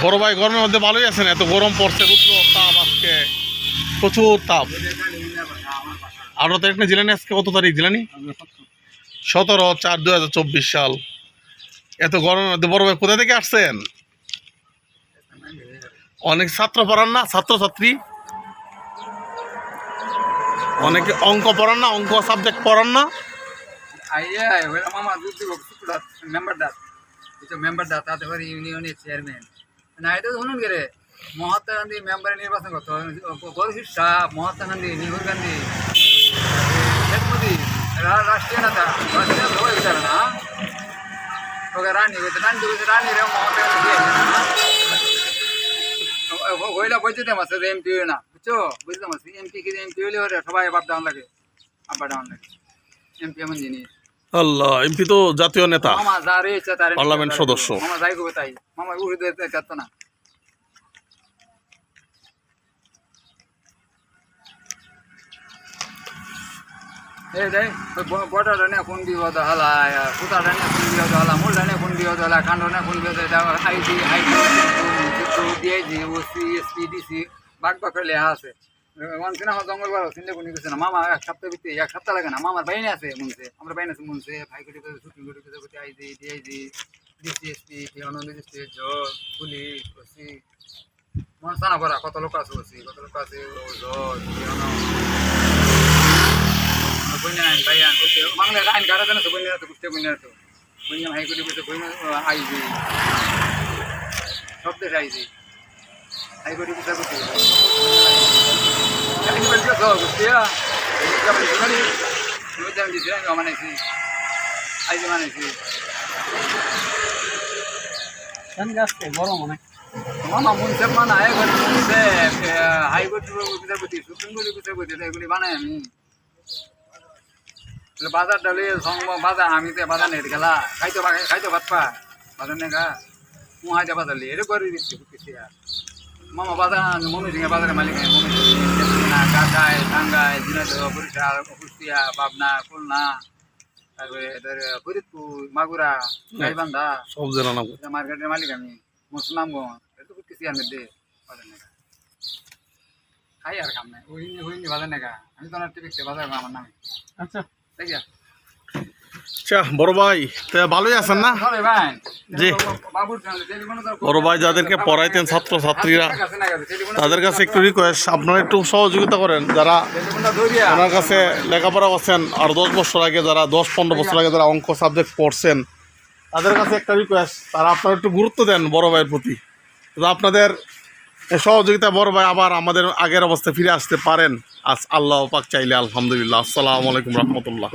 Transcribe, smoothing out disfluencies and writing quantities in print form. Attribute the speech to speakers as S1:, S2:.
S1: বড় ভাই গরমের মধ্যে ভালোই আছেন, এত গরম পড়ছে, রুদ্র তাপ আজকে প্রচুর তাপ। 18 তারিখ না জিলানি, আজকে কত তারিখ জিলানি? 17/4/2024 সাল। এত গরমের মধ্যে বড় ভাই কোথা থেকে আসছেন? অনেক ছাত্র পড়ান না, ছাত্রছাত্রী অনেকে অঙ্ক পড়ান না, অঙ্ক সাবজেক্ট পড়ান না?
S2: চেয়ারম্যান না, এটা শুনুন কে রে, মহাত্মা গান্ধী মেম্বারে নির্বাচন করতে বরিশির শাহ, মহাত্মা গান্ধী, নেহরু গান্ধী, শেখ মুজিব, রাষ্ট্রীয় নেতা, রাষ্ট্রীয় নেতা সবাই বিচারে না। তোকে রানী হয়েছে, রানী রে মহাত্মা গান্ধী হইলে বলতে দেম আছে এমপি না, বুঝছো? বুঝতে পারছি এমপি কি এমপি হইলে সবাই বাপ ডাউন লাগে, আব্বা ডাউন লাগে। এমপি এমন জিনিস।
S1: আল্লাহ, এমপি তো জাতীয় নেতা,
S2: মামা যা রয়েছে তার
S1: পার্লামেন্ট সদস্য।
S2: মামা যাই করবে তাই, মামা উড়ে যেত না। এই দেখ বড় রানে কোন বিপদ হলায়, সুতা রানে কোন বিপদ হলা, মূল রানে কোন বিপদ হলা, কাণ্ড রানে কোন বিপদ হলা, IG DIG OC SP DC বাঘ বাঘ করে লেখা আছে। আমার জঙ্গল বড় চিন্তা কোনো কিছু না। মামা এক সপ্তাহ ভিত্তি, এক সপ্তাহ লাগে না। মামার বাইনে আছে মুনছে, আমরা বাইনে আছে মুনছে, ভাই করি শুটিং করি করতে আইজি ডিআইজি ডিসি এসপি অনন্ত ডিস্ট্রিক্ট জজ পুলিশ ওসি মন সানা ভরা কত লোক আছে, ওসি কত লোক আছে, জজ বাংলার আইন কারা জানো তো, বইনা তো বুঝতে বইনা তো বইনা ভাই করি বলতে বইনা আইজি সব দেশ আইজি হাই করি বিচার করতে মানাইছি আইজি মানাইছি
S3: গরম অনেক।
S2: মামা মনসে মানায় মনসে হাইকোর্ট বিচারপতি, সুপ্রিম কোর্টের বিচারপতি, এগুলি বানাই আমি। বাজার ডালে বাজার আমি তো বাজার নেই গেলা খাইতো ভাত পা বাজার নেই গা মুহাইতে বাজার লি এটা করে দিচ্ছি। মামা বাজার মমি সিংহে বাজারের মালিক, মমি সিং গাছাই টাঙ্গাই ঝিনাইদহ বরিশাল কুষ্টিয়া পাবনা খুলনা, তারপরে ফরিদপুর মাগুরা গাইবান্ধা
S1: সব জেলা নাম
S2: মার্কেটের মালিক আমি। মুসলামগঞ্জ এটা করতেছি আমি দে বাজার নেগা খাই আর কাম নাই, হইনি বাজার নেগা আমি তো টিভিতে বাজার আমার নামে।
S3: আচ্ছা
S2: ঠিক আছে
S1: বড় ভাই ভালোই আছেন না? জি বড় ভাই যাদেরকে পড়াইতেন ছাত্র ছাত্রীরা, তাদের কাছে একটু রিকোয়েস্ট, আপনারা একটু সহযোগিতা করেন। যারা ওনার কাছে লেখাপড়া করছেন আর 10 বছর আগে, যারা 10-15 বছর আগে যারা অঙ্ক সাবজেক্ট পড়ছেন, তাদের কাছে একটা রিকোয়েস্ট, তারা আপনারা একটু গুরুত্ব দেন বড় ভাইয়ের প্রতি। আপনাদের সহযোগিতা বড় ভাই আবার আমাদের আগের অবস্থায় ফিরে আসতে পারেন। আল্লাহ পাক চাইলে। আলহামদুলিল্লাহ। আসসালামু আলাইকুম রহমতুল্লাহ।